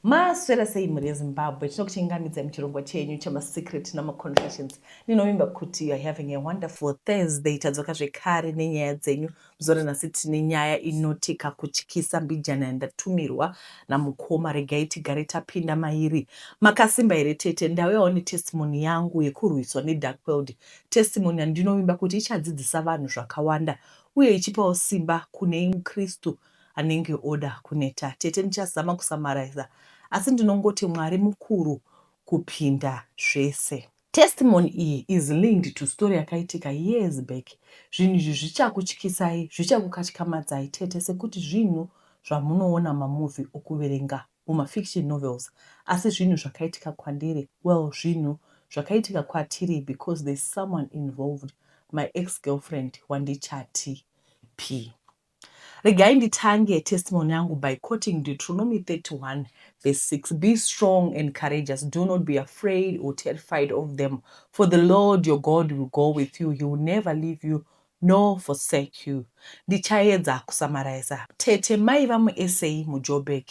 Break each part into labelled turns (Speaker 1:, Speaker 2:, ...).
Speaker 1: Maswera sei muri Zimbabwe tinokuchingamidza muchirongwa chenyu chamasecret namaconfessions. Ndinovimba kuti you are having a wonderful Thursday. Tadzoka zvekare nenyaya dzenyu. Muzoro nhasi tine nyaya inoti kakutyisa mbijana yandatumirwa namukoma. Regai tigare tapinda mairi. Makasimba here tete. Ndauyawo netestimony yangu yekurwiswa nedark world. Testimony yandinovimba kuti ichadzidzisa vanhu zvakawanda uye ichipawo simba kune mukristu anenge oda kuneta. Tete ndichazama kusamaraiza asi ndinongoti Mwari mukuru kupinda zvese. Testimony iyi is linked to story yakaitika years back. Zvinhu izvi zvichakutyisai, zvichakukatyamadzai tete sekuti zvinhu zvamunoona mamovie okuverenga mumafiction novels. Asi zvinhu zvakaitika kwandiri, well, zvinhu zvakaitika kwatiri because there's someone involved, my ex-girlfriend wandichati P. Regai nditange testimony yangu by quoting Deuteronomy 31 verse 6. Be strong and courageous. Do not be afraid or terrified of them. For the Lord your God will go with you. He will never leave you nor forsake you. Ndichaedza kusamaraiza. Tete maiva mu-SA muJoburg.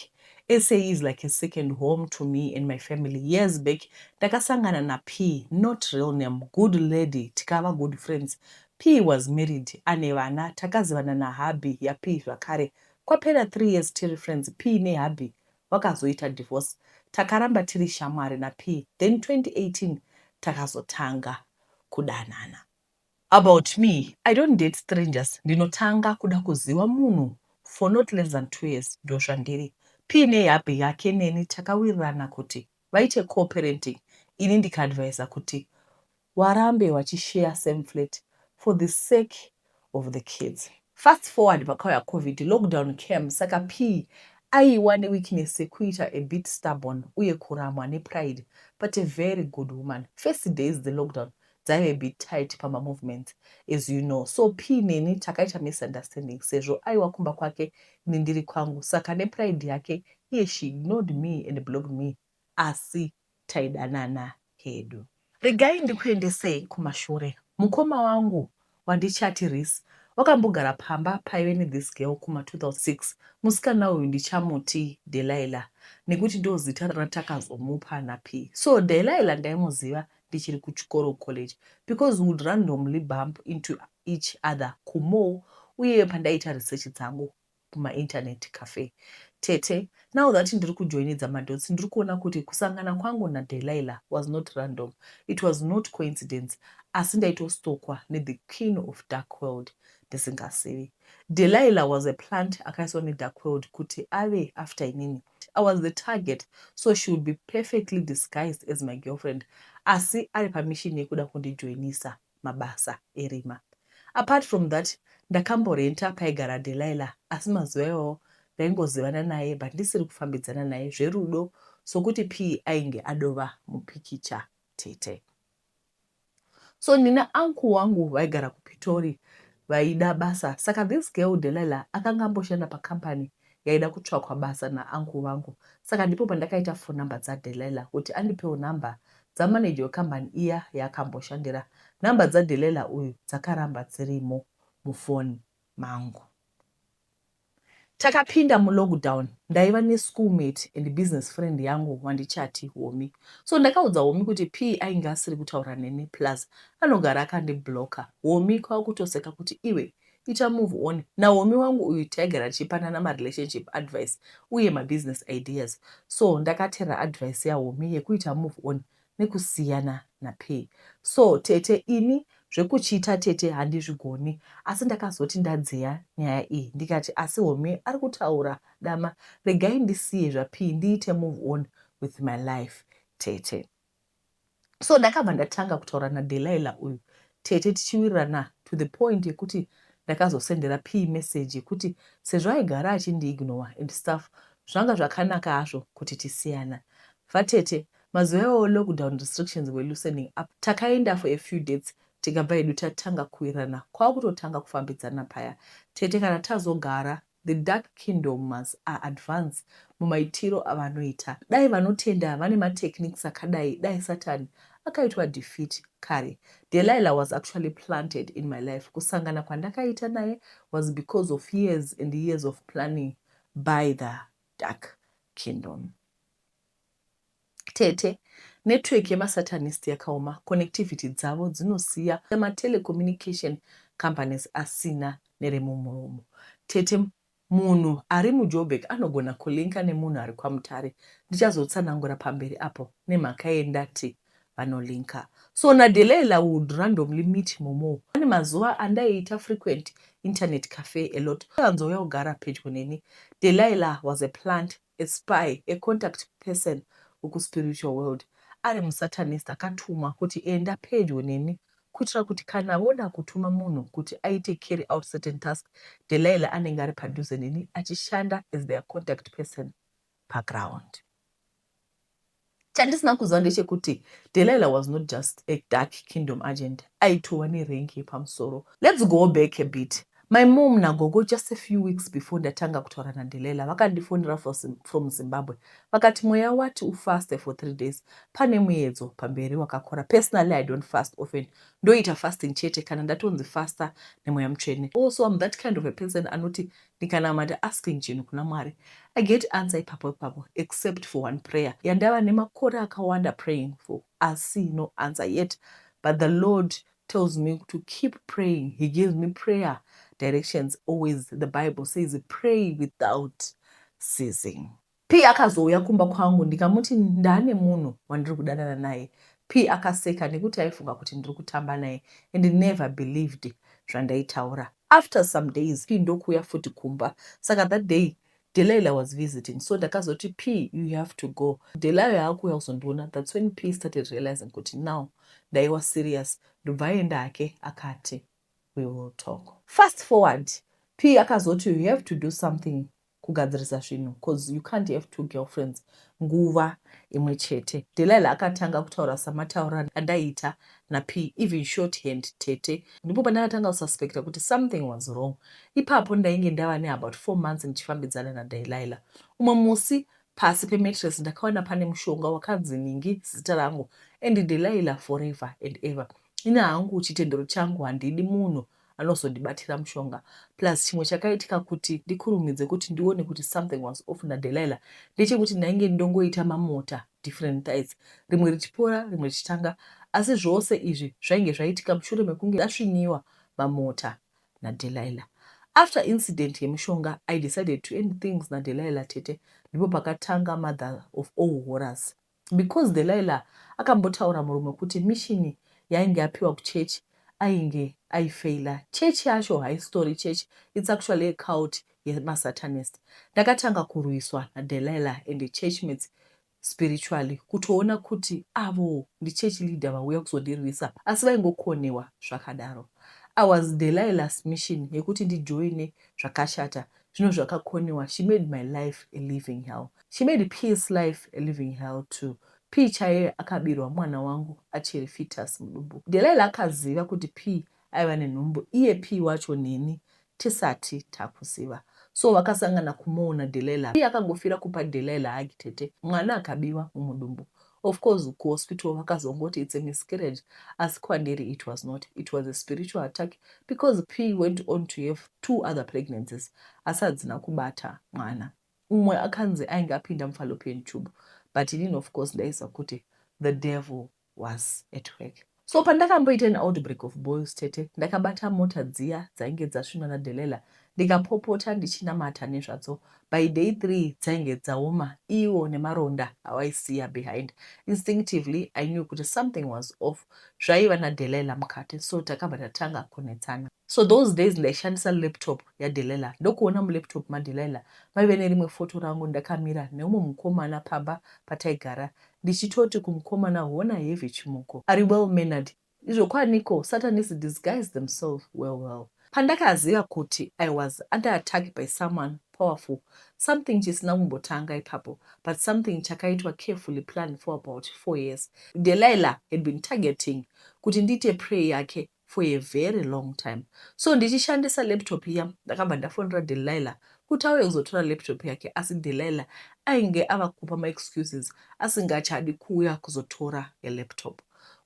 Speaker 1: SA is like a second home to me and my family. Years back, ndakasangana na P, not real name, good lady, tikava good friends. P was married, ane vana, takazivana na hubby ya P zvakare. Kwapera 3 years tiri friends, P ne hubby vakazoita divorce. Takaramba tiri shamwari na P. Then 2018 takazotanga kudanana. About me, I don't date strangers. Ndinotanga kuda kuziva munhu for not less than 2 years ndozvandiri. P ne hubby yake neni takawirirana kuti vaite co-parenting. Ini ndikaadvisa kuti warambe wachishare same flat for the sake of the kids. Fast forward pakauya COVID, lockdown came, saka P aiwa neweakness yekuita a bit stubborn uye kuramwa nepride, but a very good woman. First days the lockdown dzaive a bit tight pama movements, as you know. So P neni takaita misunderstanding sezvo aiwa kumba kwake nindiri kwangu, saka nepride yake iye she ignored me and blocked me, asi taidanana hedu. Regai ndikuendesei kumashure. Mukoma wangu wandichati Rhys wakambogara pamba paive neThis Girl kuma 2006. Musikana uyu ndichamuti Delilah nekuti ndo zita ratakazomupa naP. So Delilah ndaimuziva ndichiri kuchikoro college because we would randomly bump into each other kumo uye pandaita research dzangu kuma internet cafe. Tete, now that ndiri kujoinedza madots ndiri kuona kuti kusangana kwangu naDelilah was not random. It was not coincidence. Asi ndaitostokwa neThe Queen of Dark World ndisingazivi. Delilah was a plant akaiswa neDark World kuti ave after inini. I was the target, so she would be perfectly disguised as my girlfriend. Asi ari pamishini yekuda kundijoinisa mabasa erima. Apart from that, ndakamborenta paigara Delilah, asi mazuva iwayo ndaingozivana naye but ndisiri kufambidzana naye zverudo sokuti P ainge adova mupikicha tete. So nina anku wangu vaigara kuPitori vaida basa, saka This Girl Delilah akanga amboshanda pakampani yaida kutsvakwa basa naanku vangu. Saka ndipo pandakaita phone number dzaDelilah kuti andipewo namba dzamanager wekambani iya yaakamboshandira. Namba dzaDelilah uyu dzakaramba dzirimo mufoni mangu. Takapinda mulockdown, ndaiva neschoolmate and business friend yangu wandichati Homi. So ndakaudza Homi kuti P ainge asiri kutaura neni plus anogara akandibloka. Homi kwakutoseka kuti iwe ita move on. Na Homi wangu uyu taigara tichipanana marelationship advice uye mabusiness ideas. So ndakatera advice yaHomi yekuita move on nekusiyana naP. So tete ini zvekuchiita tete handizvigoni, asi ndakazoti ndadziya nyaya iyi ndikati asi Homi ari kutaura dama, regai ndisiye zvaP ndiite move on with my life tete. So ndakabva ndatanga kutaura naDelilah uyu tete tichiwirirana to the point yekuti ndakazosendera P message yekuti sezvo aigara achindiignore and stuff, zvanga zvakanaka hazvo kuti tisiyana. Vatete, mazuva iwayo lockdown restrictions were loosening up. Takaenda for a few dates tikabva hedu tatanga kuwirirana kwakutotanga kufambidzana paya. Tete kana tazogara, the Dark Kingdoms are advanced mumaitiro avanoita. Dai vanotenda vane matechniques akadai, dai Satan akaitwa defeat kare. Delilah was actually planted in my life. Kusangana kwandakaita naye was because of years and years of planning by the Dark Kingdom. Tete, network yemasatanist yakaoma, connectivity dzavo dzinosiya telecommunication companies asina neremumuromo. Tete, munhu ari muJoburg anogona kulinka nemunhu ari kwaMutare. Ndichazotsanangura pamberi apo nemhaka yendati vanolinka. So naDelilah would randomly meet Momo. Pane mazuva andaiita frequent internet cafe a lot. Anzouya kugara pedyo neni. Delilah was a plant, a spy, a contact person spiritual world. Ari musatanist akatumwa kuti enda pedyo neni kuitira kuti kana voda kutuma munhu kuti aite carry out certain task, Delilah anenge ari padhuze neni achishanda as their contact person background. Chandisina kuziva ndechekuti Delilah was not just a dark kingdom agent, aitova nerengi yepamusoro. Let's go back a bit. My mom nagogo just a few weeks before ndatanga kutaura naDelilah vakandifonera from Zimbabwe. Vakati mweya wati ufaste for 3 days. Pane muedzo pamberi wakakora. Personally, I don't fast often. Ndoita fasting chete kana ndatonzi fasta nemweya mutsvene. Also, I'm that kind of a person anoti ndikanamata asking chinhu kuna Mwari, I get answer ipapo except for one prayer. Yandava nemakore akawanda praying for. Asi no answer yet. But the Lord tells me to keep praying. He gives me prayer directions. Always the Bible says pray without ceasing. P akazouya kumba kwangu ndikamuti ndane munhu wandiri kudanana naye. P akaseka nekuti aifunga kuti ndiri kutamba naye and never believed zvandaitaura. After some days P ndokuya futi kumba. Saka that day Delilah was visiting, so ndakazoti P, you have to go. Delilah yakuya kuzondiona. That's when P started realizing kuti now ndaiwa serious. Ndobvaenda hake akati we will talk. Fast forward, P akazoti you have to do something kugadzirisa zvinhu because you can't have 2 girlfriends nguva imwe chete. Delilah akatanga kutaura samataura andaiita naP, even shorthand tete. Ndipo pandakatanga kususpecta kuti something was wrong. Ipapo ndainge ndava neabout 4 months ndichifambidzana naDelilah. Umwe musi pasi pemattress ndakaona pane mushonga wakanzi Ningi zita rangu and Delilah forever and ever. Ina hangu chitendero changu handidi munhu anozondibatira mushonga. Plus chimwe chakaitika kuti ndikurumidze kuti ndione kuti something was off naDelilah ndechekuti ndainge ndongoita mamota different types, rimwe richipora rimwe richitanga, asi zvose izvi zvainge zvaitika mushure mekunge ndasvinyiwa mamota naDelilah. After incident yemushonga, I decided to end things naDelilah tete. Ndipo pakatanga mother of all horrors, because Delilah akambotaura murume kuti mishini yainge apiwa kuchechi ainge aifaila. Church yacho haistory church, it's actually a cult yemasatanist. Ndakatanga kurwiswa naDelilah and the churchmates spiritually kutoona kuti avo ndi church leader vauya kuzondirwisa asi vaingokonewa zvakadaro. I was Delilah's mission yekuti ndijoine zvakashata zvinhu zvakakonewa. She made my life a living hell. She made P's life a living hell too. P chaiye akabirwa mwana wangu achiri fetus mudumbu. Delilah akaziva kuti P aiva nenhumbu, iye P wacho neni tisati takuziva. So vakasangana kumuona Delilah. P akangofira kupa Delilah hagi tete. Mwana akabiwa mumudumbu. Of course, kuhospital vakazongoti it's a miscarriage. As kwandiri it was not. It was a spiritual attack because P went on to have 2 other pregnancies. Asadzina kubata mwana. Umwe akanzi ainge apinda mufallopian tube. But in of course ndaisa kuti the devil was at work. So pandakamboita an outbreak of boils tete, ndakabata mota dziya dzainge dzasvinwa naDelilah ndikapopota ndichinamata nezvadzo. By day 3 dzainge dzaoma, iwo nemaronda awaisiya behind. Instinctively I knew kuti something was off. Zvaiva naDelilah mukati, so takabva tatanga kunetsana. So those days ndaishandisa laptop yaDelilah. Ndokuona mulaptop maDelilah maive nerimwe foto rangu ndakamira neumwe mukomana pamba pataigara ndichitoti kumukomana hona heavy chimuko, ari well mannered. Izvo kwaniko Satanists disguise themselves well. Pandakaziva kuti I was under attack by someone powerful, something chisina kumbotanga ipapo, but something chakaitwa carefully planned for about 4 years. Delilah had been targeting kuti ndiite pray yake for a very long time. So ndichishandisa laptop iya ndakabva ndafonera Delilah kuti auye kuzotora laptop yake, asi Delilah ainge ava kupa ma excuses asingachadi kuuya kuzotora laptop.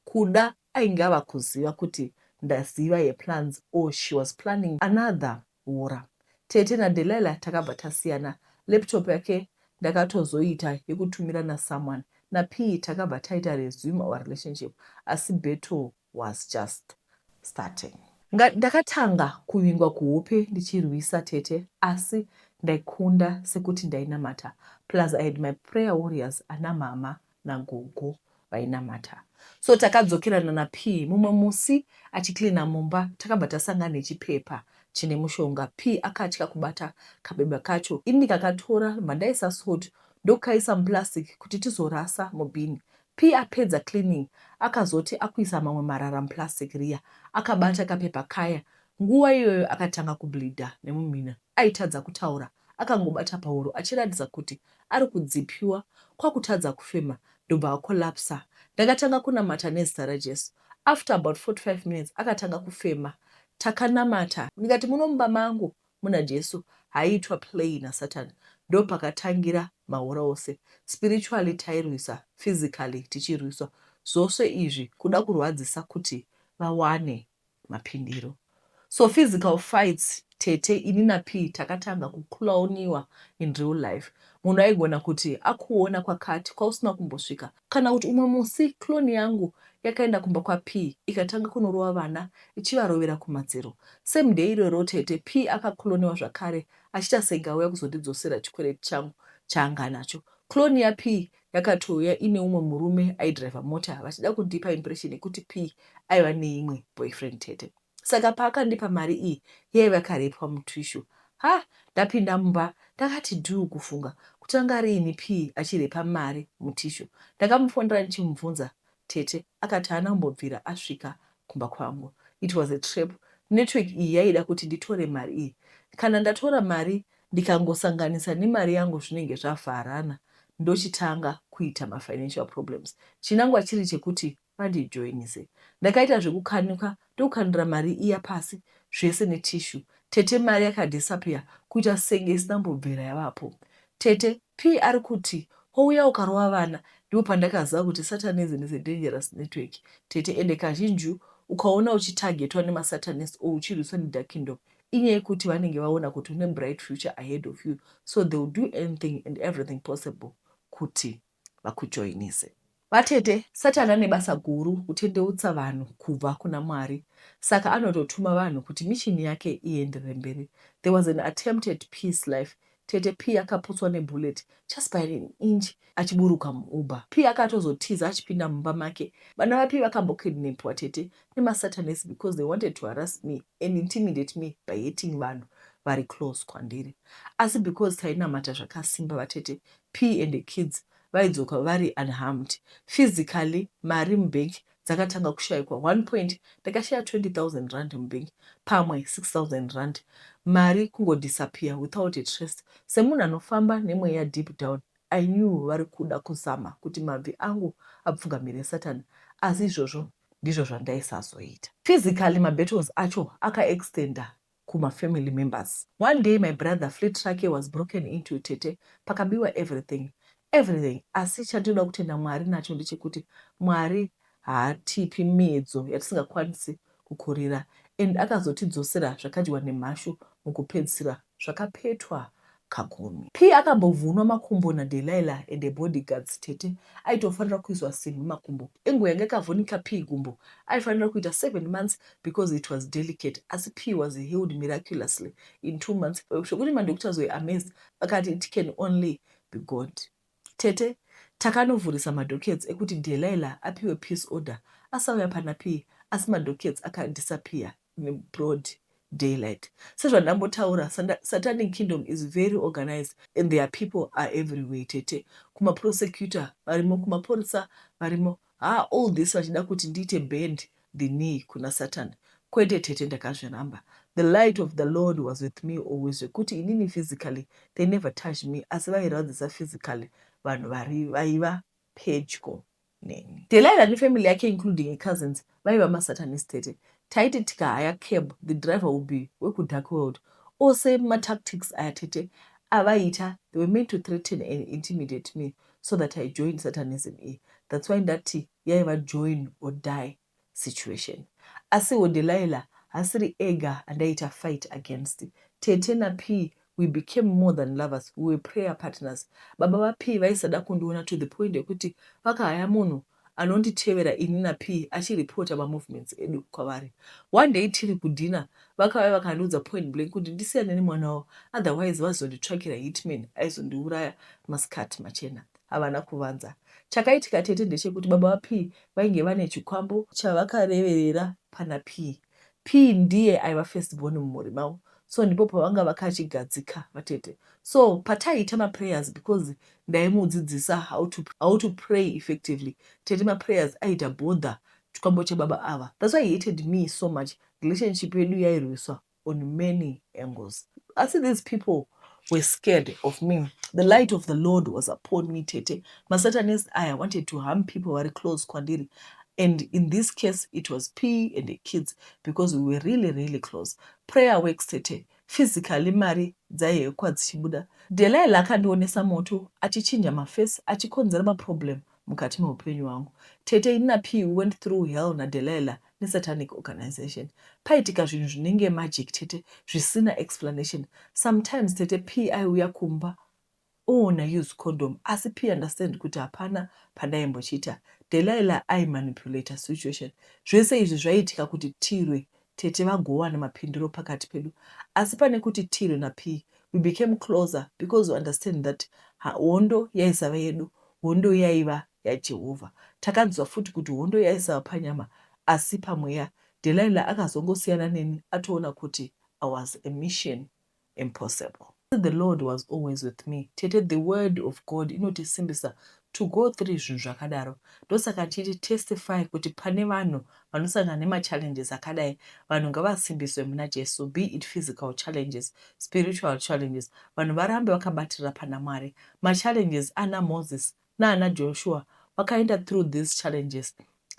Speaker 1: Kuda ainge ava kuziva kuti ndaziva ye plans, or she was planning another war. Tete naDelilah takabva tasiyana. Laptop yake ndakatozoita yekutumirana someone. naP takabva taita resume our relationship, asi battle was just starting. Ndakatanga kuvingwa kuhope ndichirwisa tete, asi ndaikunda sekuti ndainamata. Plus I had my prayer warriors ana mama nagogo vainamata. So takadzokerana naP mumwe musi achiklina mumba, takabva tasangana nechipepa chine mushonga. P akatya kubata kabeba kacho, ini ndikakatora mandaisa salt ndokaisa muplastic kuti tizorasa mubhini. P apedza cleaning akazoti akuisa mamwe marara muplastic riya, akabata kapepa kaya. Nguva iyoyo akatanga kubleedha nemumhino, aitadza kutaura, akangobata pahuro achiratidza kuti ari kudzipiwa kwakutadza kufema, ndobva akolapsa. Ndakatanga kunamata nezita raJesu. After about 45 minutes akatanga kufema. Takanamata, ndikati muno mumba mangu muna Jesu, haiitwa play naSatani. Ndo pakatangira maura ose. Spiritually tairwisa, physically tichirwiswa. Zvose izvi kuda kurwadzisa kuti vawane mapindiro. So physical fights tete ini naP takatanga kuclowniwa in real life. Munhu aigona kuti akuona kwakati kwausina kumbosvika, kana kuti umwe musi clone yangu yakaenda kumba kwaP ikatanga kunorova vana ichivarovera kumadziro. Same day iroro tete P akakloniwa zvakare achiita senge auya kuzondidzosera chikwereti changu chaanga nacho. Clone yaP yakatouya ine umwe murume aidhiraivha mota vachida kundipa impression yekuti P aiva neimwe boyfriend tete. Saka paakandipa mari iyi yaiva karepwa mutushu. Ndapinda mumba ndakati dhuu kufunga kutanga riini P achirepa mari mutishu. Ndakamufonera ndichimubvunza tete, akati haana kumbobvira asvika kumba kwangu. It was a trap. Network iyi yaida kuti nditore mari iyi. Kana ndatora mari ndikangosanganisa nemari yangu zvinenge zvavharana, ndochitanga kuita mafinancial problems. Chinangwa chiri chekuti vandijoinise. Ndakaita zvekukanika ndokukanira mari iya pasi zvese netishu. Tete mari yakadisappear kuita senge isina kumbobvira yavapo. Tete P ari kuti wouya ukarova vana, ndipo pandakaziva kuti Satanism is a dangerous network. Tete ende kazhinji ukaona uchitargetwa nemaSatanist or uchirwiswa neDark Kingdom, inyaya yekuti vanenge vaona kuti une bright future ahead of you, so they will do anything and everything possible kuti vakujoinise. Vatete, Satani ane basa guru kutendeutsa vanhu kubva kuna Mwari. Saka anototuma vanhu kuti mishini yake ienderere mberi. There was an attempted peace life. Tete P akaputswa nebullet just by an inch achiburuka muuber. P akatozotiza achipinda mumba make. Vana vaP vakambokidnapwa tete nemaSatanists because they wanted to harass me and intimidate me by hating vanhu vari close kwandiri. Asi because tainamata zvakasimba vatete, P and the kids vaidzoka vari unharmed. Physically, mari mubhengi dzakatanga kushayikwa. One point ndakashaya 20,000 rand mubhengi, pamwe 6,000 rand. Mari kungodisappear without a trace. Semunhu anofamba nemweya deep down, I knew vari kuda kuzama kuti mabvi angu apfugamire Satani. Asi izvozvo ndizvo zvandaisazoita. Physically, mabattles acho akaextenda kumafamily members. One day my brother fleet rake was broken into tete, pakabiwa everything. Asi chandinoda kutenda Mwari nacho ndechekuti Mwari haatipi miedzo yatisingakwanisi kukorera, and akazotidzosera zvakadyiwa nemhashu mukupedzisira zvakapetwa kagumi. P akambovhunwa makumbo naDelilah and the bodyguards tete, aitofanira kuiswa simbi makumbo. Enguva yanga akavhunika P gumbo aifanira kuita 7 months because it was delicate, asi P was healed miraculously in 2 months. Zvokuti madoctors were amazed, vakati it can only be God. Tete, takanovhurisa madockets ekuti Delilah apiwe peace order asauya pana P, asi madockets akadisappear in broad daylight. Sezvandambotaura, Satanic Kingdom is very organized and their people are everywhere tete. Kumaprosecutor varimo, kumaporisa varimo. All this vachida kuti ndiite bend the knee kuna Satan. Kwete tete ndakazviramba. The light of the Lord was with me always. Kuti inini physically, they never touched me. Asi vairadzisa physically, vanhu vaiva pedyo neni. Delilah nefamily yake including cousins vaiva maSatanist tete. Taiti tikahaya cab, the driver would be wekudark world. Ose matactics aya tete avaita, they were meant to threaten and intimidate me so that I joined Satanism. That's why ndati yaiva join or die situation. Asi Delilah asiri ega andaita fight against tete naP we became more than lovers, we were prayer partners. Baba vaP vaisada kundiona to the point yekuti vakahaya munhu anonditevera ini naP achiripota mamovements edu kwavari. One day tiri kudhina vakauya vakandiudza point blank kuti ndisiyane nemwana wavo, otherwise vazonditsvakira hitman aizondiuraya masikati machena. Havana kuvanza. Chakaitika tete ndechekuti baba vaP vainge vane chikwambo chavakareverera pana P ndiye aiva firstborn mumhuri mavo. So ndipo pavanga vakachigadzika vatete. So pataiita maprayers because ndaimudzidzisa how to pray effectively. Tete maprayers aita bother chikwambo chebaba ava. That's why he hated me so much. Relationship yedu yairwiswa on many angles. I see these people were scared of me. The light of the Lord was upon me, tete. My Satanist eye wanted to harm people very close kwandiri. And in this case, it was P and the kids because we were really, really close. Prayer works tete. Physically mari dzaye kwadzichibuda. Delilah akandionesa moto, achichinja maface, achikonzera maproblem mukati meupenyu wangu. Tete ina P went through hell na Delilah ne satanic organization. Paitika zvinhu zvinenge magic tete, zvisina explanation. Sometimes tete P aiuya kumba, na use condom. Asi P understand kuti hapana padaimbochita. Delilah manipulate a situation. Zvese izvi zvaitika kuti tirwe tete vagowana mapindiro pakati pedu. Asi pane kuti tirwe na P, we became closer because we understand that hondo yaisava yedu, hondo yaiva yaJehovha. Takanzwa futi kuti hondo yaisava panyama, asi pamweya. Delilah akazongosiyana neni atoona kuti I was a mission impossible. The Lord was always with me. Tete the word of God inotisimbisa to go through zvinhu zvakadaro. Ndosaka titi testify kuti pane vanhu vanosangana nema-challenges akadai, vanhu ngavasimbiswe muna Jesu, be it physical challenges, spiritual challenges. Vanhu varambe vakabatirira pana Mwari. Ma-challenges ana Moses naana Joshua vakaenda through these challenges.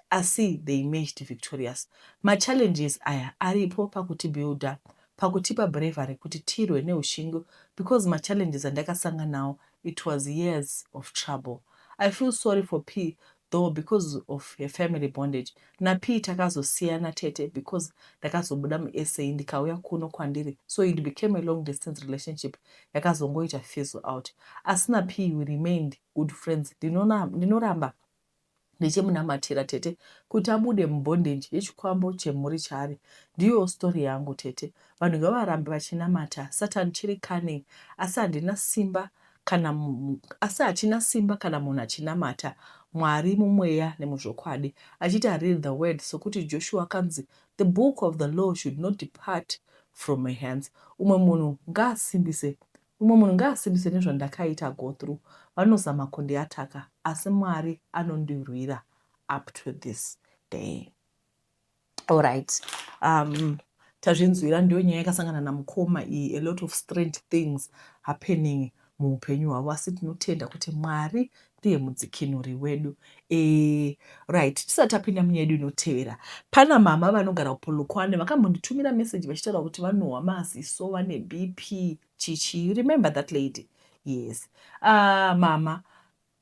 Speaker 1: Asi they emerged victorious. Ma-challenges aya aripo pakutibuilda, pakutipa bravery kuti tirwe neushingo, because ma-challenges andakasangana nawo, it was years of trouble. I feel sorry for P though because of her family bondage. Na P takazosiyana tete because ndakazobuda mu-SA ndikauya kuno kwandiri. So it became a long distance relationship yakazongoita fizzle out. Asina P we remained good friends. Ndinoramba ndichimunamatira tete kuti abude mubondage yechikwambo chemhuri chaari. Ndiyo story yangu tete. Vanhu ngavarambe vachinamata. Satan chiri cunning. Asi handina simba kana achina simba kana munhu achinamata Mwari mumweya nemuzvokwadi achiti read the word. Sokuti Joshua kanzi the book of the law should not depart from my hands. Umwe munhu ngaasimbise nezvandakaita go through. Vanozama kundiataka asi Mwari anondirwira up to this day. Alright. Tazvinzwira ndiyo nyaya yakasangana namukoma iyi, a lot of strange things happening muupenyu hwavo, asi tinotenda kuti Mwari ndiye mudzikinuri wedu. Right, tisati tapinda munyaya yedu inotevera. Pana mama vanogara kuPolokwane vakambonditumira message vachitaura kuti vanohwa maziso, vane BP, chichi. You remember that lady? Yes. Mama,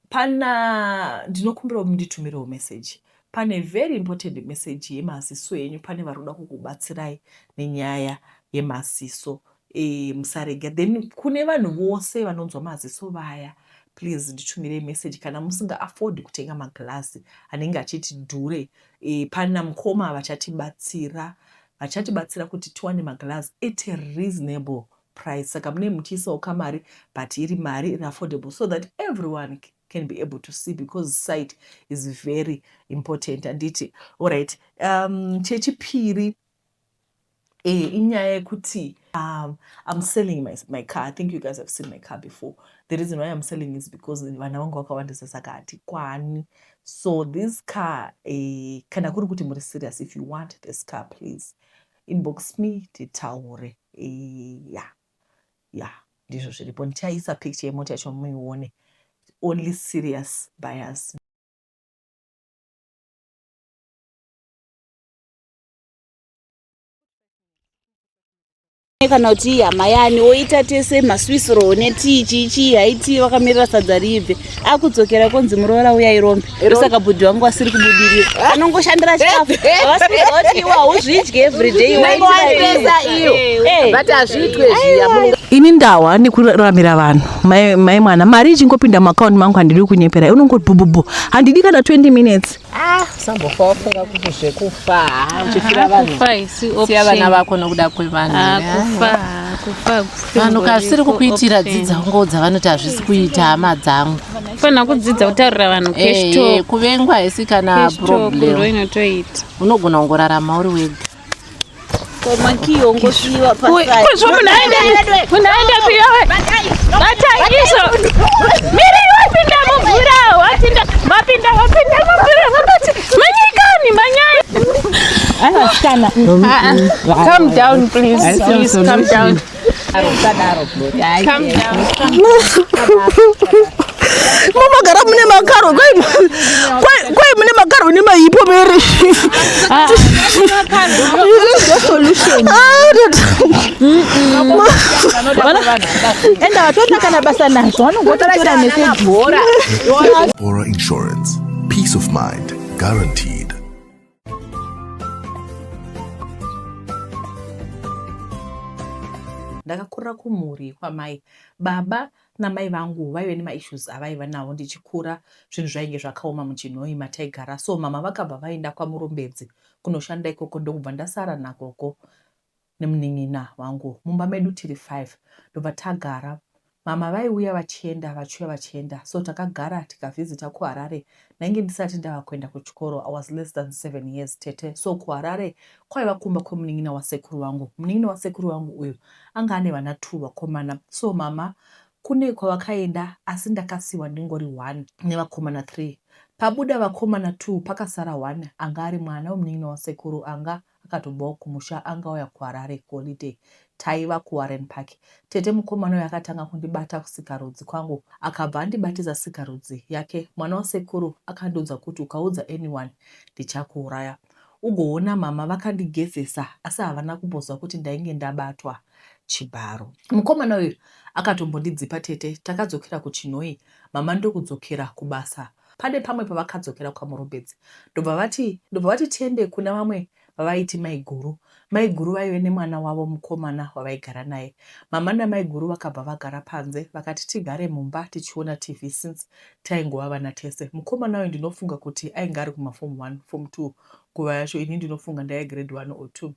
Speaker 1: pana ndinokumbira munditumirewo message. Pane very important message yemaziso enyu. Pane varoda kukubatsirai nenyaya yemaziso. Musarega. Then kune vanhu vose vanonzwa maziso vaya, please nditumire message kana musinga afford kutenga maglasi anenge achiti dhure. Pana mukoma vachatibatsira kuti tiwane maglasi at a reasonable price. Saka mune muchiisawo kamari but iri mari affordable so that everyone can be able to see, because sight is very important. Anditi. Alright. Chechipiri inyaya yekuti I'm selling my car. I think you guys have seen my car before. The reason why I'm selling is because vana vangu vakawandisa saka hatikwani. So this car, kana kuri kuti muri serious, if you want this car, please inbox me titaure. Yeah, ndizvo zviripo. Ndichaisa picture yemota yacho muione. Only serious buyers.
Speaker 2: Kana kuti hama yani oita tese maswiss roll netii chichi haiti vakamirira sadza ribve akudzokera konzi muroora uyairombe. Saka budhi wangu asiri kubudirira anongoshandira chikafu avasipiza kuti iwe hauzvidyi everyday waipesa iyo but hazviitwe zviya.
Speaker 1: ini ndawa ndikuramira vanhu mai mwana mari ichingopinda muakaunti mangu handidi kunyepera unongoti bhububu handidi kana 20 minutes.
Speaker 3: Usambofa wafunga kuti zvekufa uchifira vanhusiya vana vako nokuda kwevanhu vanhu kasiri kukuitira dzidza ungoudza vanoti hazvisi kuita hama dzangu
Speaker 2: fana kudzidza kutaurira vanhu
Speaker 3: kuvengwa haisi kana problem unogona kungorarama uri wega
Speaker 2: makiyongosiwa
Speaker 4: munaenda kuyawe vataiso miri wapinda mubvura wapinda mubvura vakati manyikani manyai. Calm down please calm down. Calm down.
Speaker 1: Mumagara mune makaro kwai mune makaro ne maipo mere.
Speaker 4: Enda watota kana basa nazvo vanongotora nesebhora.
Speaker 5: Bora Insurance, peace of mind guaranteed.
Speaker 1: Ndakakurira kumhuri kwamai. Baba namai vangu vaive nemaissues avaiva nawo ndichikura. Zvinhu zvainge zvakaoma muChinoi mataigara. So mama vakabva vaenda kwaMurombedzi kunoshanda ikoko, ndokubva ndasara nakoko nemunin'ina wangu. Mumba medu tiri 5 ndobva tagara. Mama vaiuya vachienda vachienda. So takagara tikavhizita kuHarare. Nainge ndisati ndava kuenda kuchikoro. I was less than 7 years tete. So kuHarare kwaiva kumba kwemunin'ina wasekuru wangu. Munin'ina wasekuru wangu uyu anga ane vana 2 vakomana. So mama kune kwavakaenda asi ndakasiwa ndingori 1 nevakomana 3. Pabuda vakomana 2 pakasara 1 anga ari mwana wemunin'ina wasekuru anga akatobvawo kumusha angauya kuHarare kuholiday. Taiva kuWarren Park. Tete mukomana uyu akatanga kundibata kusikarudzi kwangu. Akabva andibatidza sikarudzi yake. Mwana wasekuru akandiudza kuti ukaudza anyone ndichakuuraya. Ugoona mama vakandigezesa asi havana kumbozwa kuti ndainge ndabatwa chibharo. Mukomana uyu akatombondidzipa tete. Takadzokera kuChinoi. Mama ndokudzokera kubasa. Pane pamwe pavakadzokera kwaMurombedzi. Ndobva vati tiende kuna vamwe vavaiti maiguru. Maiguru vaive nemwana wavo mukomana wavaigara naye. Mama namaiguru vakabva vagara panze vakati tigare mumba tichiona TV since taingova vana tese. Mukomana uyu ndinofunga kuti ainge ari kumaform 1 form 2 nguva yacho. Ini ndinofunga ndaiva grade 1 or 2.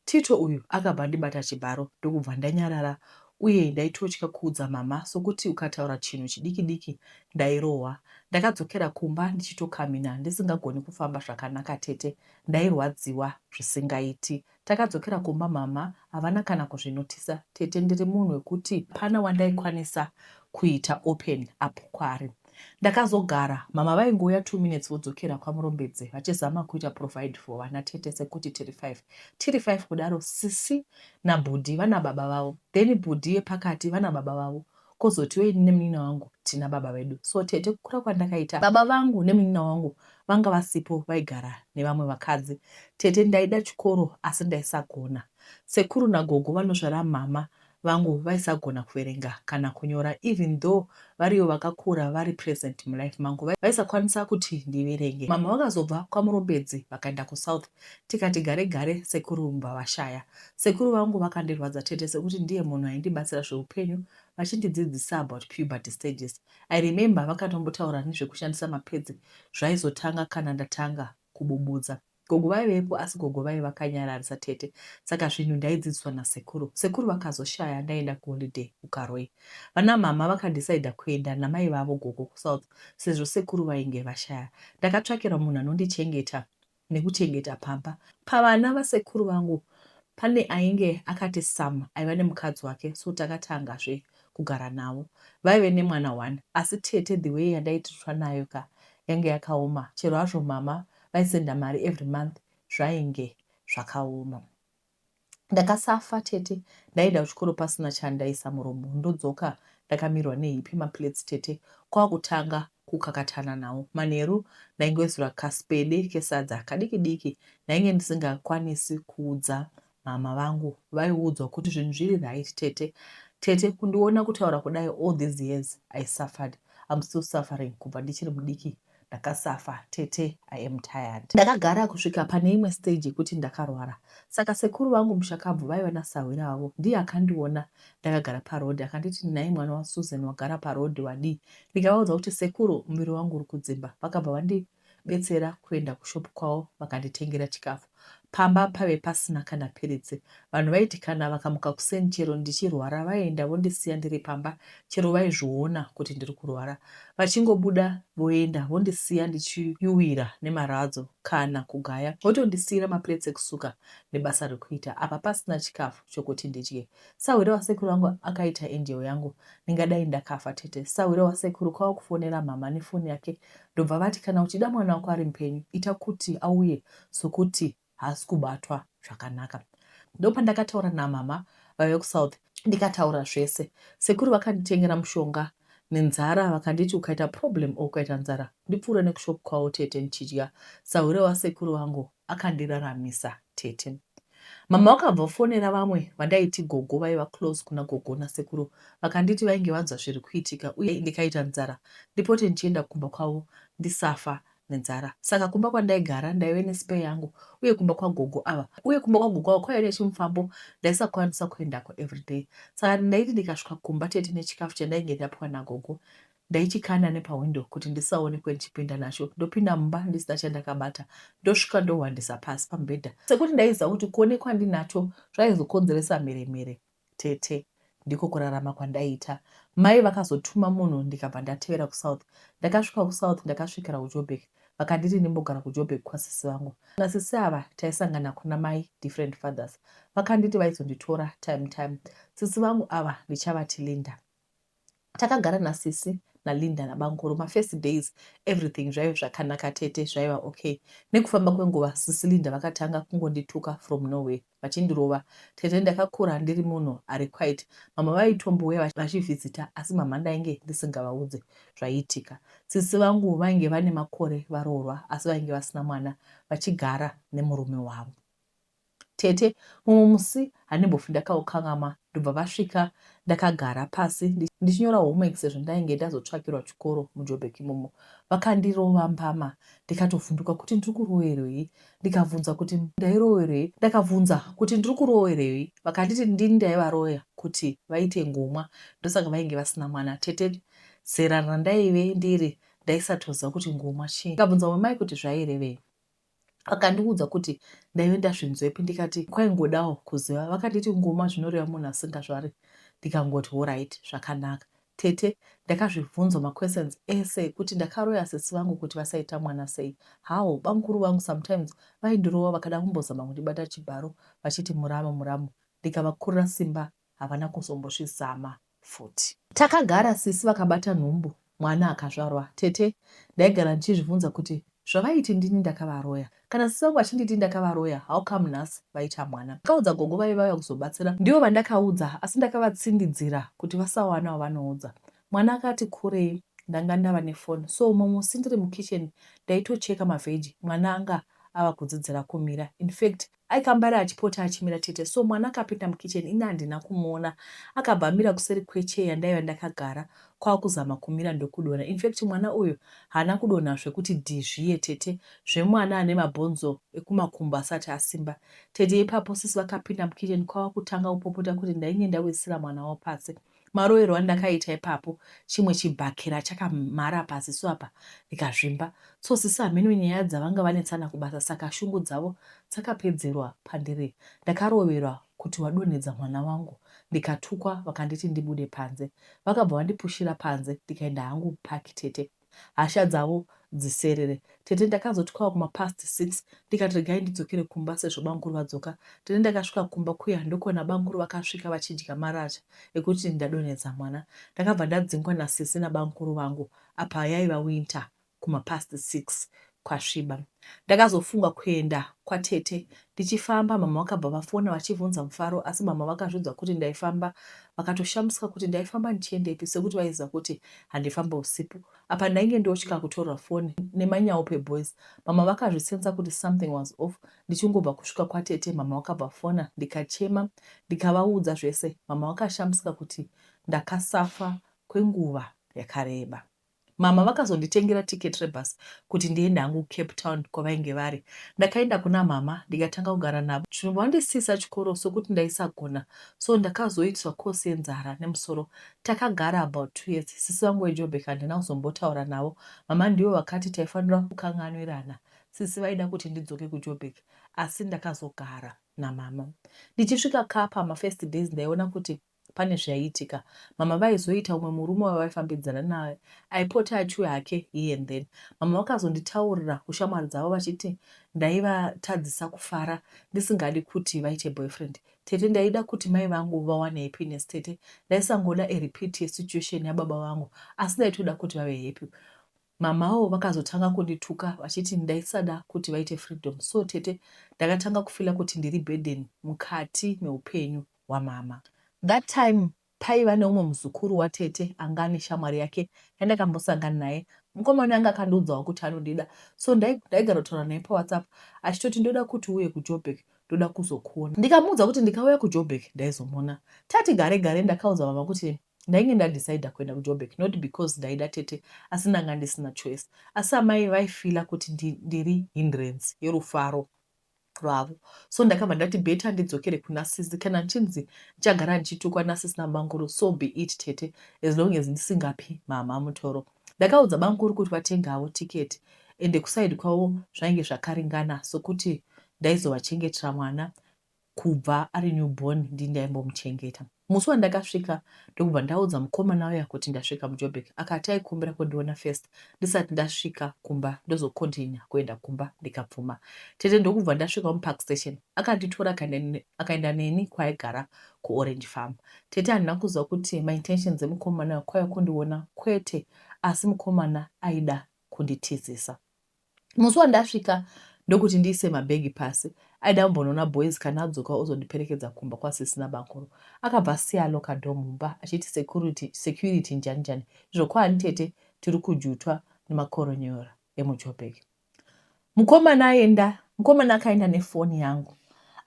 Speaker 1: Tito uyu akabva ndibata chibharo ndokubva ndanyarara uye ndaitotya kuudza mama sokuti ukataura chinhu chidiki diki ndairohwa. Ndakadzokera kumba ndichitokamina ndisingagoni kufamba zvakanaka tete. Ndairwadziwa zvisingaiti. Takadzokera kumba mama havana kana kuzvinotisa. Tete ndiri munhu wekuti pana wandaikwanisa kuita open up kwari. Ndakazogara mama vaingouya 2 minutes vodzokera kwaMurombedzi vachizama kuita provide for vana tete sekuti tiri 5 kudaro. Sisi naBhudhi vana baba vavo, then Bhudhi yepakati vana baba vavo, kozotiwe nemunin'ina wangu tina baba vedu. So tete kukura kwandakaita baba vangu nemunin'ina wangu vanga vasipo vaigara nevamwe vakadzi. Tete ndaida chikoro asi ndaisagona. Sekuru nagogo vanosvara mama vangu vaisagona kuverenga kana kunyora, even though variyo vakakura vari present mulife mangu vaisakwanisa kuti ndiverenge. Mama vakazobva kwaMurombedzi vakaenda kuSouth. Tikati gare gare sekuru mumba vashaya. Sekuru vangu vakandirwadza tete sekuti ndiye munhu aindibatsira zveupenyu vachindidzidzisa about puberty stages. I remember vakatombotaura nezvekushandisa mapedzi zvaizotanga kana ndatanga kububudza. Gogo vaivepo asi gogo vaive vakanyararisa tete. Saka zvinhu ndaidzidziswa nasekuru. Sekuru vakazoshaya ndaenda kuholiday kuKaroi. Vana mama vakadhisaidha kuenda namai vavo gogo kuSouth sezvo sekuru vainge vashaya. Ndakatsvakira munhu anondichengeta nekuchengeta pamba. Pavana vasekuru vangu pane ainge akati Sam aiva nemukadzi wake, so takatangazve kugara navo. Vaive nemwana 1 asi tete the way yandaitwa nayo yange yakaoma. Chero hazvo mama vaisenda mari every month zvainge zvakaoma. Ndakasafa tete. Ndaenda kuchikoro pasina chandaisa muromo. Ndodzoka ndakamirwa nehipi maplates tete. Kwakutanga kukakatana nawo. Manheru ndaingwezura kaspede kesadza kadiki diki. Ndainge ndisingakwanisi kuudza mama vangu. Vaiudzwa kuti zvinhu zviri right tete. Tete kundiona kutaura kudai all these years I suffered. I'm still suffering kubva ndichiri mudiki. ndakasafa tete, I am tired. Ndakagara kusvika pane imwe stage yekuti ndakarwara. Saka sekuru vangu mushakabvu vaiva nasawira avo ndiye akandiona ndakagara parodhi akanditi nhai mwana waSusan wagara parodhi wadii. Ndikavaudza kuti sekuru muviri wangu uri kudzimba. Vakabva vandibetsera kuenda kushopu kwavo vakanditengera chikafu. Pamba pave pasina kana piritsi. Vanhu vaiti kana vakamuka kuseni chero ndichirwara vaienda vondisiya ndiri pamba chero vaizviona kuti ndiri kurwara. Vachingobuda voenda vondisiya ndichiyuwira nemaradzo kana kugaya. Votondisiyira mapiritsi ekusuka nebasa rekuita apa pasina chikafu chokuti ndidye. Sawira wasekuru wangu akaita enjeo yangu. Ningadai ndakafa tete. Sawira wasekuru kwava kufonera mama nefoni yake. Ndobva vati kana uchida mwana wako ari mupenyu ita kuti auye sokuti haasi kubatwa zvakanaka. Ndopandakataura namama vaive kuSouth ndikataura zvese. Sekuru vakanditengera mushonga nenzara vakanditi ukaita problem ukaita nzara ndipfuure nekushopu kwavo tete ndichidya. Sawira wasekuru wangu akandiraramisa tete. Mama vakabva fonera vamwe vandaiti gogo vaiva close kuna gogo nasekuru vakanditi vainge vanzwa zviri kuitika uye ndikaita nzara ndipote ndichienda kumba kwavo ndisafa nenzara. Saka kumba kwandaigara ndaive nespare yangu uye kumba kwagogo ava kwaiva nechimufambo ndaisakwanisa kuendako everyday. Saka ndaiti ndikasvika kumba tete nechikafu chandainge ndapiwa nagogo ndaichikanda nepawindo kuti ndisaonekwe ndichipinda nacho. Ndopinda mumba ndisina chandakabata ndosvika ndohwandisa pasi pamubhedha sekuti ndaiziva kuti kuonekwa ndinacho zvaizokonzeresa mheremhere tete. Ndiko kurarama kwandaiita. Mai vakazotuma munhu ndikabva ndatevera kuSouth. Ndakasvika kuSouth ndakasvikira kuJoburg. Vakanditi ndimbogara kuJoburg kwasisi vangu. Nasisi ava taisangana kuna mai different fathers. Vakanditi vaizonditora time. Sisi vangu ava ndichavati Linda. Takagara nasisi naLinda naBankuru. First days everything zvaiva zvakanaka tete zvaiva okay. Nekufamba kwenguva sisi Linda vakatanga kungondituka from nowhere vachindirova. Tete ndakakura ndiri munhu ari quiet. Mama vaitombouya vachivhizita asi mama ndainge ndisingavaudze zvaiitika. Sisi vangu vainge vane makore varoorwa asi vainge vasina mwana vachigara nemurume wavo. Tete mumwe musi handimbofi ndakaukangama ndobva vasvika ndakagara pasi ndichinyora homework sezvo ndainge ndazotsvakirwa chikoro muJoburg imomo. Vakandirova mbama ndikatovhunduka kuti ndiri kuroverei. Ndikabvunza kuti ndairoverei. Ndakabvunza kuti ndiri kuroverei. Vakanditi ndini ndaivaroya kuti vaite ngomwa ndosaka vainge vasina mwana. Tete zera randaive ndiri ndaisatoziva kuti ngomwa chii. Ndikabvunza mamai kuti zvairevei. Vakandiudza kuti ndaive ndazvinzwepi ndikati kwaingodawo kuziva. Vakanditi ngoma zvinoreva munhu asingazvari. Ndikangoti alright zvakanaka. Tete ndakazvibvunzwa maquestions ese kuti ndakaroya sisi vangu kuti vasaita mwana sei. Hawo Bankuru vangu sometimes vaindirova vakada kumbozama kundibata chibharo vachiti muramo. Ndikavakurira simba havana kuzombozvizama futi. Takagara sisi vakabata nhumbu mwana akazvarwa. Tete ndaigara ndichizvibvunza kuti zvavaiti ndini ndakavaroya. Kana sisi vangu vachinditi ndakavaroya how come nhasi vaita mwana. Ndakaudza gogo vaiva kuzobatsira ndivo vandakaudza asi ndakavatsindidzira kuti vasawana wavanoudza. Mwana akati kurei ndanga ndava nefoni. So musi ndiri mukitchen ndaitocheka mavheji mwana anga ava kudzidzira kumira. In fact aikambara achipota achimira tete. So mwana akapinda mukitchen ini handina kumuona. Akabva amira kuseri kwecheya ndaiva ndakagara kwava kuzama kumira ndokudonha. In fact mwana uyu haana kudonha zvekuti dhizviye tete. Zvemwana ane mabhonzo ekumakumbo asati asimba. Tete ipapo sisi vakapinda mukitchen kwava kutanga kupopota kuti ndainge ndawisira mwana wavo pasi. Maroero andakaita ipapo chimwe chibhakera chakamhara pasi so apa ndikazvimba. So sisi hamene nyaya dzavanga vanetsana kubasa saka shungu dzavo dzakapedzerwa pandiri. Ndakaroverwa kuti wadonhedza mwana wangu. Ndikatukwa vakanditi ndibude panze. Vakabva vandipushira panze ndikaenda hangu paki tete. Hasha dzavo dziserere. Tete ndakazotwawo kuma past 6 ndikati regai ndidzokere kumba sezvo Bankuru vadzoka. Tete ndakasvika kumba kuya ndokona Bankuru vakasvika vachidya marasha ekuti ndadonhedza mwana. Ndakabva ndadzingwa nasisi naBankuru vangu apa yaiva winter kuma past 6 kwasviba. Ndakazofunga kuenda kwatete ndichifamba mama vakabva vafona vachibvunza mufaro asi mama vakazviudza kuti ndaifamba. Vakatoshamiswa kuti ndaifamba ndichiendepi sekuti vaiziva kuti handifamba usiku. Apa ndainge ndosvika kutorwa foni nemanyaupe boys. Mama vakazvisenza kuti something was off. Ndichingobva kusvika kwatete mama vakabva fona ndikachema ndikavaudza zvese. Mama vakashamiswa kuti ndakasafa kwenguva yakareba. mama vakazonditengera tiketi rebhasi kuti ndiende hangu Cape Town kwavainge vari. Ndakaenda kuna mama ndikatanga kugara navo. Zvinhu vandisisa chikoro sokuti ndaisagona, so ndakazoitwa kosi yenzara nemusoro. Takagara about 2 years. Sisi vangu weJoburg handina kuzombotaura navo. Mama ndivo vakati taifanira kukanganwirana. Sisi vaida kuti ndidzoke kuJoburg, asi ndakazogara namama. Ndichisvika Kapa ma-first days ndaiona kuti pane zvaiitika. Mama vaizoita umwe murume wavaifambidzana naye aipota achiuya hake here and then. Mama vakazonditaurira kushamwari dzavo vachiti ndaivatadzisa kufara ndisingadi kuti vaite boyfriend. Tete ndaida kuti mai vangu vawane happiness. Tete ndaisangoda a repeat yesituation yababa vangu, asi ndaitoda kuti vave happy. Mamao vakazotanga kundituka vachiti ndaisada kuti vaite freedom. So tete ndakatanga kufila kuti ndiri burden mukati meupenyu wamama. That time paiva neumwe muzukuru watete angani shamwari yake yandakambosangana naye. Mukomana anga akandiudzawo kuti anondida. So ndaigara kutaura naye paWhatsApp achitoti ndoda kuti uye kuJoburg, ndoda kuzokuona. Ndikamuudza kuti ndikauya kuJoburg ndaizomuona. Tati gare ndakaudza mama kuti ndainge ndadecida kuenda kuJoburg, not because ndaida tete, asi ndanga ndisina choice. Asi amai vaifila kuti ndiri hindrance yerufaro rwavo. So ndakabva ndati beta ndidzokere kuna sisi, kana nchinzi ndichagara ndichitukwa nasisi naBankuru, so be it tete, as long as ndisingapi mama mutoro. Ndakaudza Bankuru kuti vatengawo tiketi ende kusaidi kwavo zvainge zvakaringana, sokuti ndaizovachengetera mwana kubva ari newborn ndindaimbomuchengeta. Musi wandakasvika ndokubva ndaudza mukomana uya kuti ndasvika muJoburg. Akati aikumbira kundiona first, ndisati ndasvika kumba ndozokontinya kuenda kumba ndikabvuma. Tete ndokubva ndasvika muPark Station akanditora akaenda neni kwaigara kuOrange Farm. Tete handina kuziva kuti my intentions emukomana kwaiva kundiona kwete, asi mukomana aida kunditizisa. Musi wandasvika ndokuti ndiise mabhegi pasi, aida kumbonoona boys kana adzoka ozondiperekedza kumba kwasisi naBankuru. Akabva asiya lokado mumba achiti security njani. Zvokwadi tete tiri kujutwa nemakoronyera emuJoburg. Mukomana akaenda nefoni yangu.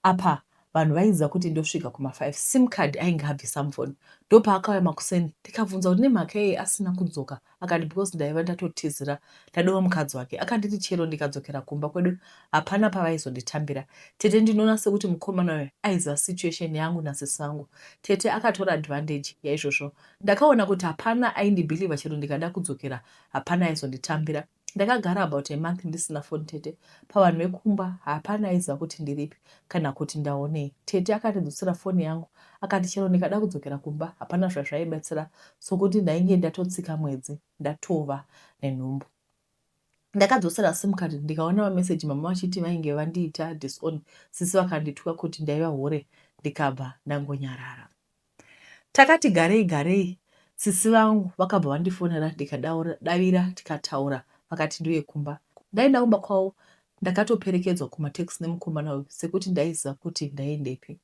Speaker 1: Apa vanhu vaiziva kuti ndosvika kuma5. SIM card ainge abvisa mufoni. Ndopa akauya makuseni ndikabvunza kuti nemhaka yei asina kudzoka. Akati because ndaiva ndatotizira ndadova mukadzi wake. Akanditi chero ndikadzokera kumba kwedu hapana pavaizonditambira. Tete ndinoona sekuti mukomana uyu aiziva situation yangu nasisi vangu. Tete akatora advantage yaizvozvo. Ndakaona kuti hapana aindibhiliva chero ndikada kudzokera, hapana aizonditambira. Ndakagara about a month ndisina phone tete. Pavanhu vekumba hapana aiziva kuti ndiripi kana kuti ndaonei. Tete akandidzotsera foni yangu akati chero ndikada kudzokera kumba hapana zvazvaibatsira, sokuti ndainge ndatotsika mwedzi ndatova nenhumbu. Ndakadzosera SIM card ndikaona mameseji mama vachiti vainge vandiita disown. Sisi vakandituka kuti ndaiva hore, ndikabva ndangonyarara. Takati garei sisi vangu vakabva vandifonera ndikadavira tikataura vakati ndiuye kumba. Ndaenda kumba kwavo ndakatoperekedzwa kumateksi nemukomana uyu sekuti ndaiziva kuti ndaendepi.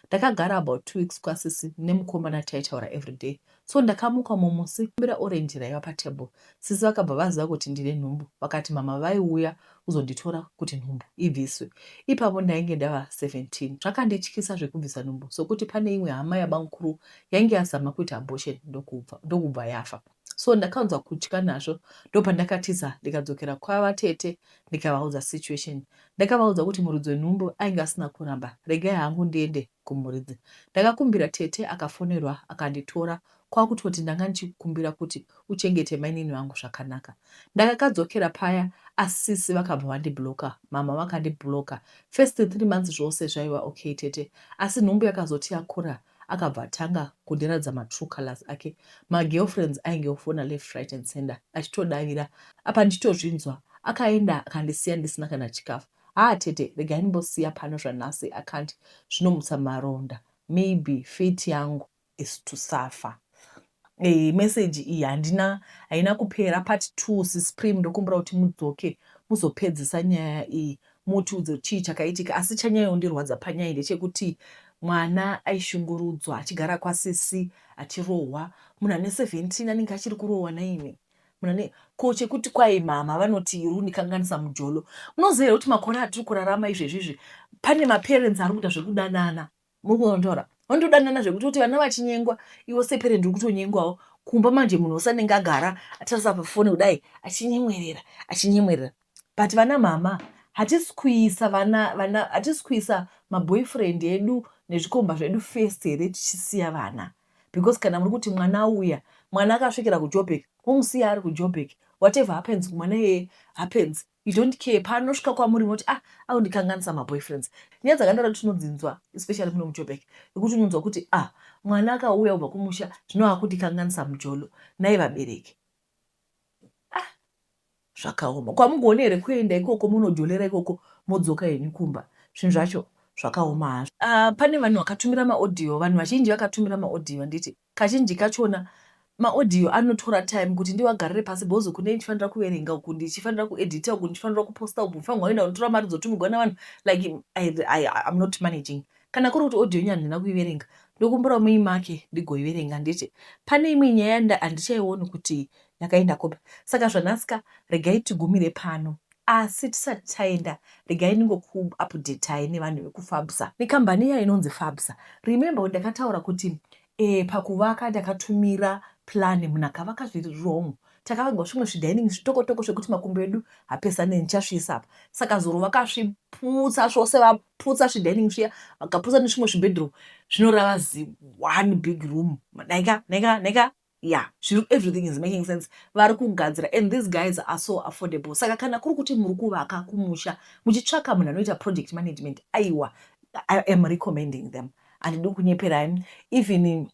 Speaker 1: Ndakagara about 2 weeks kwasisi nemukomana taitaura everyday. So ndakamuka mumusi mbira orange raiva patable. Sisi vakabva vaziva kuti ndine nhumbu. Vakati mama vaiuya kuzonditora kuti nhumbu ibviswe. Ipapo ndainge ndava 17. Zvakandityisa zvekubvisa nhumbu sokuti pane imwe hama yaBankuru yainge yazama kuita abortion ndokubva yafa. So ndakanzwa kutya nazvo, ndopandakatiza ndikadzokera kwavatete ndikavaudza situation. Ndakavaudza kuti muridzi wenhumbu ainge asina kuramba, regai hangu ndiende kumuridzi. Ndakakumbira tete akafonerwa akanditora, kwakutoti ndanga ndichikumbira kuti uchengete mainini vangu zvakanaka. Ndakadzokera paya asisi vakabva vandibloka, mama vakandibloka. First 3 months zvose zvaiva okay tete, asi nhumbu yakazoti yakura akabva atanga kundiradza matrue colors ake. Magirlfriends ainge ofona left right and center achitodavira. Apa ndichitozvinzwa akaenda akandisiya ndisina kana chikafu. Tete regai ndimbosiya pano zvanhasi akanti zvinomutsa maronda. Maybe fate yangu is to suffer. Message iyi haina kupera. Part 2 sisprime ndokumbira kuti mudzoke muzopedzisa nyaya iyi, mutiudze chii chakaitika. Asi chanyaya yondirwadza panyaya ndechekuti mwana aishungurudzwa achigara kwasisi achirohwa. Munhu ane 17 anenge achiri kurohwa naini. Ko chekuti kwai mama vanoti iri unikanganisa mujolo. Munoziva kuti makore atiri kurarama izvezvizvi pane maparents ari kuita zvekudanana. Muri kunontaura vandodanana zvekuti vana vachinyengwa iwo separent uri kutonyengwawo kumba manje munhu usanenge agara atarisa pafoni kudai achinyemwerera but vana mama hatisi kuisa maboyfriend edu nezvikomba zvedu first here tichisiya vana because kana muri kuti mwana auya mwana akasvikira kuJoburg umusiya ari kuJoburg whatever happens kumwana yeye happens you don't care panosvika kwamuri moti aundikanganisa maboyfriends nyaya dzakandara tinodzinzwa especially muno muJoburg ekuti unonzwa kuti mwana akauya ubva kumusha zvinova kundikanganisa mujolo nai vabereki zvakaoma kwamungoona here kuenda ikoko munojolera ikoko modzoka henyu kumba zvinhu zvacho zvakaoma hazvo pane vanhu vakatumira maaudio vanhu vazhinji vakatumira maaudio handiti kazhinji kachona maaudio anotora time kuti ndiwagarire pasi bhozo kune ndichifanira kuverenga uku ndichifanira kuedita uku ndichifanira kuposta uku mfanwa waenda unotora mari dzotumirwa navanhu like I'm not managing kana kuri kuti audio yanyu handina kuiverenga ndokumbura muimake ndigoiverenga nditi pane imwe nyaya handichaioni kuti yakaenda kopi saka zvanasika regai tigumire pano asi tisati taenda regai ningokuupdatai nevanhu vekufabsa nekambani iya inonzi fabsa remember ndakataura kuti pakuvaka ndakatumira plan munhu akavaka zviri wrong takavagwa zvimwe zvidining zvitokotoko zvekuti makumbo edu hapesane ndichasviisa apa saka zuro vakazviputsa zvose vaputsa zvidining zviya vakaputsa nezvimwe zvibedroom zvinorava 1 big room neka yeah, everything is making sense. Vari kugadzira and these guys are so affordable. Saka kana kuri kuti muri kuvaka kumusha muchitsvaka munhu anoita project management aiwa I am recommending them. Handidi kunyeperai even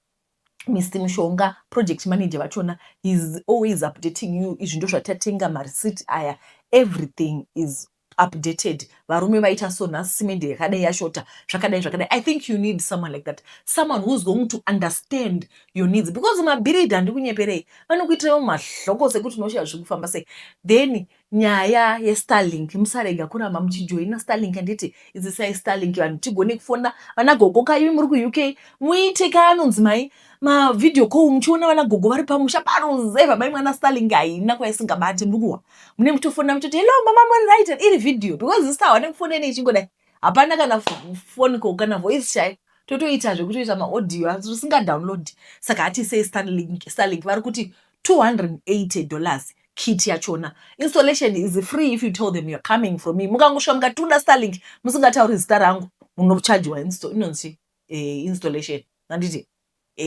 Speaker 1: Mr. Mushonga project manager vachona is always updating you izvi ndo zvatatenga mareceipt aya everything is updated varume vaita so nhasi simende yakadai yashota zvakadai I think you need someone like that, someone who's going to understand your needs because mabhiridha handi kunyeperei vanokuitirawo mahloko sekuti unoshiya zviri kufamba sei. Then nyaya yeStarlink musarega kuramba muchijoina Starlink handiti izisai Starlink vanhu tigone kufona vanagogo kaimi muri kuUK muite kaanonzi mai mavideo call muchiona vanagogo vari pamusha parozeva mai mwana Starlink haina kwaisingabati muri kuwa mune mutofona muchiti hello mama muri right iri video because istawane kufoneni ichingodai hapana kana phone call kana voice chai totoita zvekutoita maaudio zvisingadownload saka hatisei Starlink vari kuti $280 kit yachona. Installation is free if you tell them you're coming from me. Mukangosvika mukatunda Starlink musingatauri zita rangu munochargewa inonzi installation. Nanditi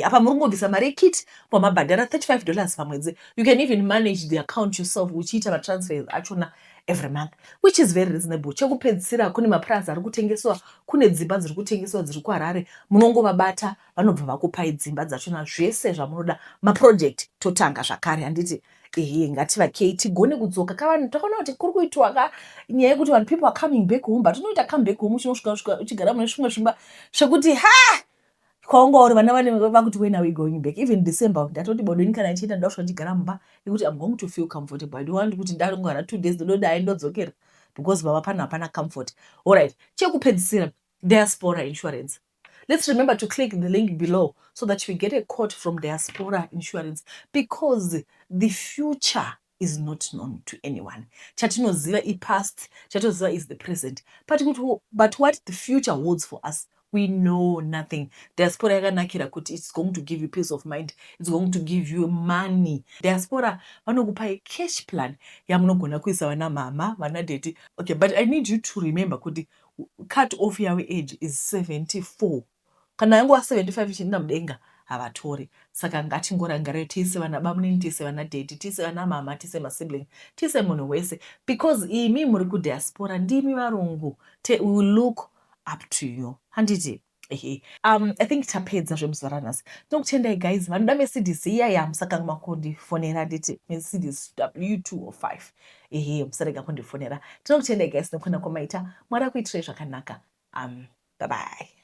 Speaker 1: apa murungobvisa mari kit pamabhadhara $35 pamwedzi. You can even manage the account yourself uchiita matransfers achona every month, which is very reasonable. Chekupedzisira kune maprice ari kutengeswa, kune dzimba dziri kutengeswa dziri kuHarare, munongovabata vanobva vakupai dzimba dzachona zvese zvamunoda. Maproject totanga zvakare handiti ngativakei tigone kudzoka kavanhu takaona kuti kuri kuitwa nyaya yekuti vanhu people are coming back home but unoita come back home uchinosvika uchigara mune zvimwe zvimba zvekuti kwaungauri vana vane vakuti when are we going back. Even December ndatoti bodoni kana ichiita ndasvika ndigara mumba yekuti I'm going to feel comfortable. I don't want kuti ndarongara 2 days ndodai ndodzokera because baba pana hapana comfort. Alright, chekupedzisira Diaspora Insurance. Let's remember to click the link below so that we get a quote from Diaspora Insurance because the future is not known to anyone. Chatinoziva is past, chatoziva is the present. But what the future holds for us, we know nothing. Diaspora yakanakira kuti it's going to give you peace of mind. It's going to give you money. Diaspora vanokupai cash plan yamunogona kuisa vana mama, vana daddy. Okay, but I need you to remember kuti cut off your age is 74. Kana yangu wa 75 ichenda mudenga havatori. Saka ngatingorangarai tise vana bamuni, tise vana daddy, tise vana mama, tise masibling, tise munhu wese because imi muri kudiaspora ndimi varungu. We will look up to you. Handiti. I think tapedza zvemuzvaranhasi. Ndokutendai guys, vanoda Mercedes iya musaka makondifonera nditi Mercedes W205. Musarega kundifonera. Tinokutendai guys nokuna kwamaita. Mwari akuitirai zvakanaka. Bye bye.